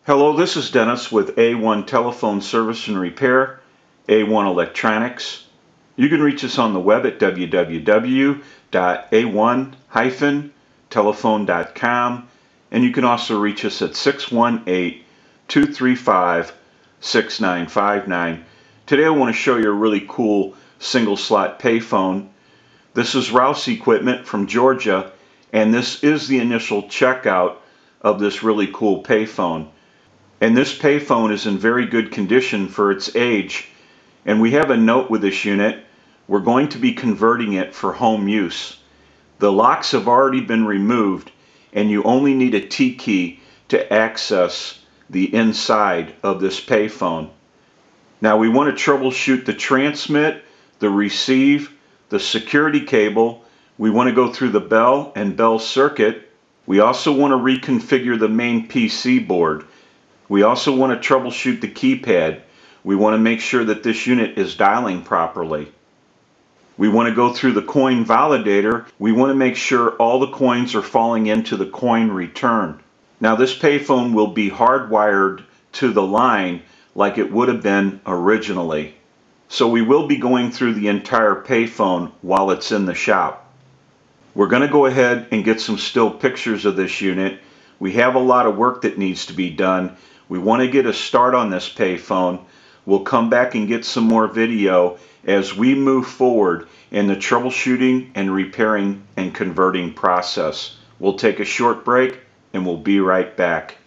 Hello, this is Dennis with A1 Telephone Service and Repair, A1 Electronics. You can reach us on the web at www.a1-telephone.com, and you can also reach us at 618-235-6959. Today I want to show you a really cool single slot payphone. This is Rouse Equipment from Georgia, and this is the initial checkout of this really cool payphone. And this payphone is in very good condition for its age. And we have a note with this unit. We're going to be converting it for home use. The locks have already been removed, and you only need a T key to access the inside of this payphone. Now we want to troubleshoot the transmit, the receive, the security cable. We want to go through the bell and bell circuit. We also want to reconfigure the main PC board. We also want to troubleshoot the keypad. We want to make sure that this unit is dialing properly. We want to go through the coin validator. We want to make sure all the coins are falling into the coin return. Now this payphone will be hardwired to the line like it would have been originally. So we will be going through the entire payphone while it's in the shop. We're going to go ahead and get some still pictures of this unit. We have a lot of work that needs to be done. We want to get a start on this payphone. We'll come back and get some more video as we move forward in the troubleshooting and repairing and converting process. We'll take a short break and we'll be right back.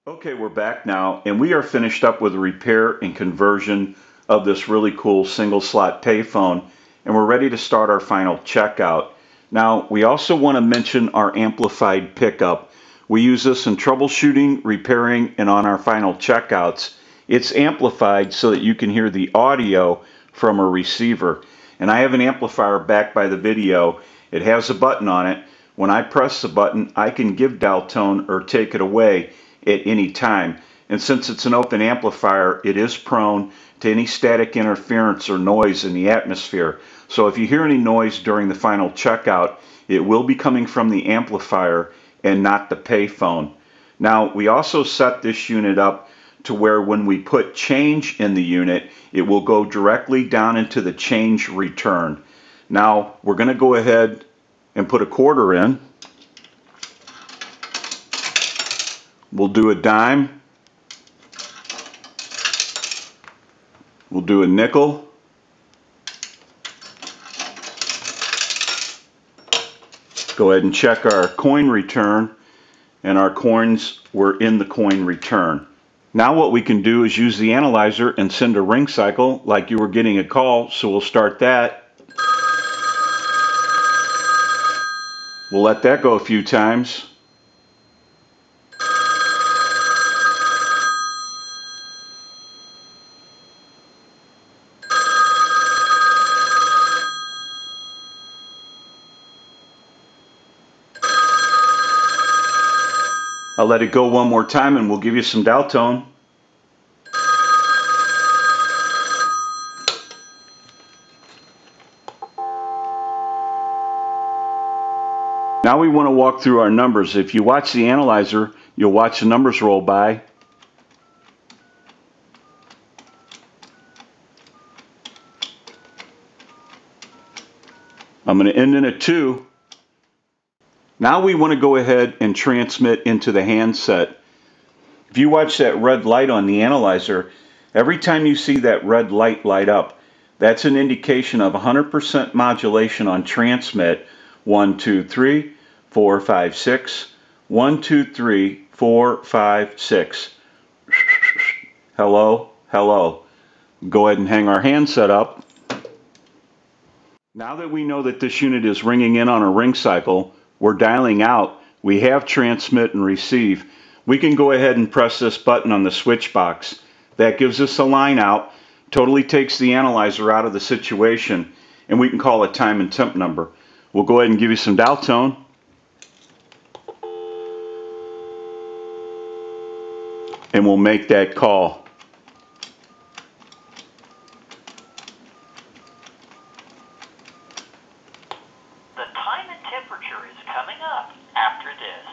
Okay, we're back now, and we are finished up with the repair and conversion of this really cool single slot payphone, and we're ready to start our final checkout. Now, we also want to mention our amplified pickup. We use this in troubleshooting, repairing, and on our final checkouts. It's amplified so that you can hear the audio from a receiver. And I have an amplifier back by the video. It has a button on it. When I press the button, I can give dial tone or take it away at any time. And since it's an open amplifier, it is prone to any static interference or noise in the atmosphere. So if you hear any noise during the final checkout, it will be coming from the amplifier and not the payphone. Now, we also set this unit up to where when we put change in the unit, it will go directly down into the change return. Now, we're going to go ahead and put a quarter in. We'll do a dime. We'll do a nickel. Go ahead and check our coin return, and our coins were in the coin return. Now what we can do is use the analyzer and send a ring cycle like you were getting a call, so we'll start that. We'll let that go a few times. I'll let it go one more time and we'll give you some dial tone. Now we want to walk through our numbers. If you watch the analyzer, you'll watch the numbers roll by. I'm going to end in a 2. Now we want to go ahead and transmit into the handset. If you watch that red light on the analyzer, every time you see that red light light up, that's an indication of 100% modulation on transmit. 1, 2, 3, 4, 5, 6. 1, 2, 3, 4, 5, 6. Hello, hello. Go ahead and hang our handset up. Now that we know that this unit is ringing in on a ring cycle, we're dialing out, we have transmit and receive. We can go ahead and press this button on the switch box. That gives us a line out, totally takes the analyzer out of the situation, and we can call a time and temp number. We'll go ahead and give you some dial tone. And we'll make that call. Coming up after this.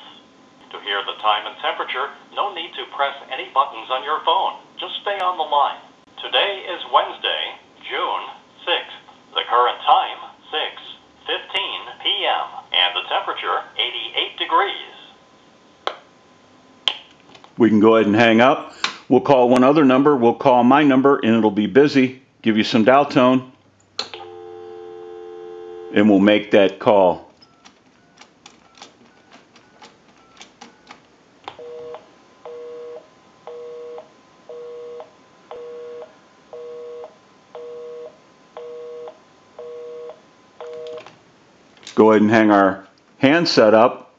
To hear the time and temperature, no need to press any buttons on your phone. Just stay on the line. Today is Wednesday, June 6th. The current time, 6:15 p.m. And the temperature, 88 degrees. We can go ahead and hang up. We'll call one other number. We'll call my number, and it'll be busy. Give you some dial tone. And we'll make that call. Go ahead and hang our handset up.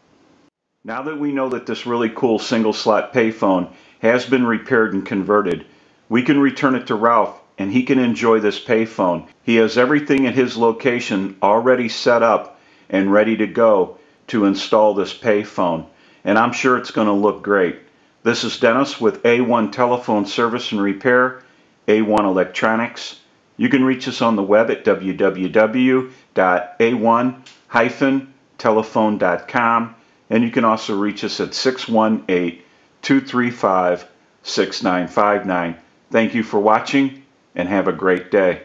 Now that we know that this really cool single slot payphone has been repaired and converted, we can return it to Ralph and he can enjoy this payphone. He has everything at his location already set up and ready to go to install this payphone, and I'm sure it's going to look great. This is Dennis with A1 Telephone Service and Repair, A1 Electronics. You can reach us on the web at www.a1-telephone.com, and you can also reach us at 618-235-6959. Thank you for watching, and have a great day.